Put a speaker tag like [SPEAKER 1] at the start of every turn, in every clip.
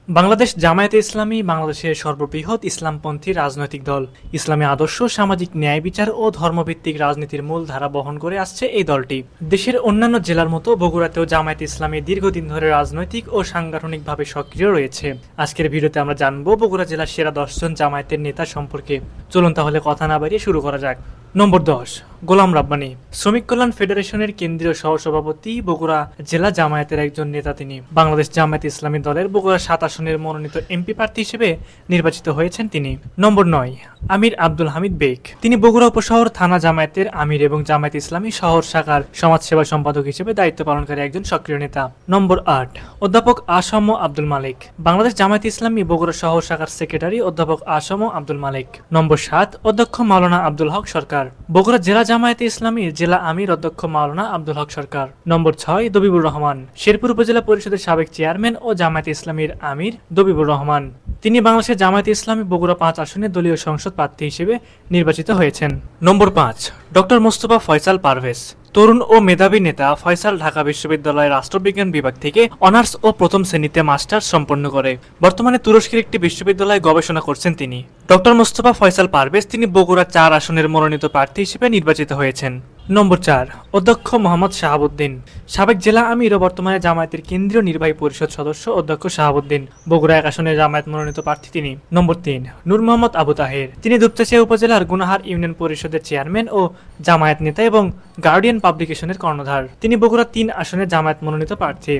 [SPEAKER 1] বাংলাদেশ জামায়াতে ইসলামী বাংলাদেশের সর্ববৃহৎ ইসলামপন্থী রাজনৈতিক দল। ইসলামী আদর্শ, সামাজিক ন্যায় বিচার ও ধর্মভিত্তিক রাজনীতির মূল ধারা বহন করে আসছে এই দলটি। দেশের অন্যান্য জেলার মতো বগুড়াতেও জামায়াতে ইসলামী দীর্ঘদিন ধরে রাজনৈতিক ও সাংগঠনিকভাবে সক্রিয় রয়েছে। আজকের ভিডিওতে আমরা জানবো বগুড়া জেলার সেরা 10 জন জামায়াতের নেতা সম্পর্কে। চলুন তাহলে কথা না বাড়িয়ে শুরু করা যাক। নম্বর 10, গোলাম রাব্বানী। শ্রমিক কল্যাণ ফেডারেশনের কেন্দ্রীয় সহসভাপতি, বগুড়া জেলা জামায়াতের একজন নেতা তিনি। বাংলাদেশ জামায়াত ইসলামী দলের বগুড়া 7 আসনের মনোনীত এমপি প্রার্থী হিসেবে নির্বাচিত হয়েছেন তিনি। নম্বর 9, আমির আব্দুল হামিদ বেগ। তিনি বগুড়া উপশহর থানা জামায়াতের আমির এবং জামায়াত ইসলামী শহর শাখার সমাজসেবা সম্পাদক হিসেবে দায়িত্ব পালনকারী একজন সক্রিয় নেতা। নম্বর 8, অধ্যাপক আসম আব্দুল মালিক। বাংলাদেশ জামায়াত ইসলামী বগুড়া শহর শাখার সেক্রেটারি অধ্যাপক আসম আব্দুল মালিক। নম্বর 7, অধ্যক্ষ মাওলানা আব্দুল হক সরকার। বগুড়া জেলা জামায়াতে ইসলামীর জেলা আমির অধ্যক্ষ মাওলানা আব্দুল হক সরকার। নম্বর 6, দবিবুর রহমান। শেরপুর উপজেলা পরিষদের সাবেক চেয়ারম্যান ও জামায়াতে ইসলামীর আমির দবিবুর রহমান। তিনি বাংলাদেশের জামায়াতে ইসলামী বগুড়া 5 আসনে দলীয় সংসদ প্রার্থী হিসেবে নির্বাচিত হয়েছেন। নম্বর 5, ডক্টর মোস্তফা ফয়সাল পারভেজ। তরুণ ও মেধাবী নেতা ফয়সাল ঢাকা বিশ্ববিদ্যালয়ের রাষ্ট্রবিজ্ঞান বিভাগ থেকে অনার্স ও প্রথম শ্রেণীতে মাস্টার্স সম্পন্ন করে বর্তমানে তুরস্কের একটি বিশ্ববিদ্যালয়ে গবেষণা করছেন তিনি। ডক্টর মোস্তফা ফয়সাল পারভেজ তিনি বগুড়া 4 আসনের মনোনীত প্রার্থী হিসেবে নির্বাচিত হয়েছেন। নম্বর 4, অধ্যক্ষ মোহাম্মদ শাহাবুদ্দিন। সাবেক জেলা আমির ও বর্তমানে জামায়াতের কেন্দ্রীয় নির্বাহী পরিষদ সদস্য অধ্যক্ষ শাহাবুদ্দিন। বগুড়া 1 আসনের জামায়াত মনোনীত প্রার্থী তিনি। নম্বর 3, নূর মোহাম্মদ আবু তাহের। তিনি দুপচাঁচিয়া উপজেলার গুনাহার ইউনিয়ন পরিষদের চেয়ারম্যান ও জামায়াত নেতা এবং গার্ডিয়ান পাবলিকেশনের কর্ণধার। তিনি বগুড়া 3 আসনের জামায়াত মনোনীত প্রার্থী।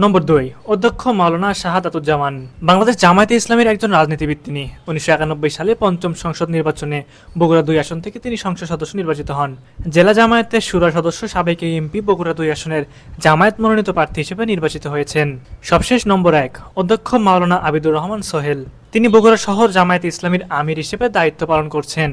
[SPEAKER 1] নম্বর 2, অধ্যক্ষ মাওলানা শাহাদাতুজ্জামান। বাংলাদেশ জামায়াতে ইসলামীর একজন রাজনীতিবিদ তিনি। 1991 সালে 5ম সংসদ নির্বাচনে বগুড়া 2 আসন থেকে তিনি সংসদ সদস্য নির্বাচিত হন। জেলা জামায়াতের শুরা সদস্য, সাবেক এমপি, বগুড়া 2 আসনের জামায়াত মনোনীত প্রার্থী হিসেবে নির্বাচিত হয়েছেন। সবশেষ নম্বর 1, অধ্যক্ষ মাওলানা আবিদুর রহমান সোহেল। তিনি বগুড়া শহর জামায়াতে ইসলামীর আমির হিসেবে দায়িত্ব পালন করছেন।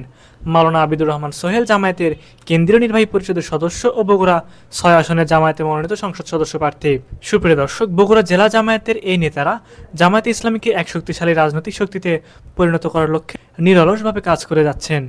[SPEAKER 1] মাওলানা আবিদুর রহমান সোহেল জামায়াতের কেন্দ্রীয় নির্বাহী পরিষদের সদস্য ও বগুড়া 6 আসনের জামায়াতে মনোনীত সংসদ সদস্য প্রার্থী। সুপ্রিয় দর্শক, বগুড়া জেলা জামায়াতের এই নেতারা জামায়াতে ইসলামীকে এক শক্তিশালী রাজনৈতিক শক্তিতে পরিণত করার লক্ষ্যে নিরলসভাবে কাজ করে যাচ্ছেন।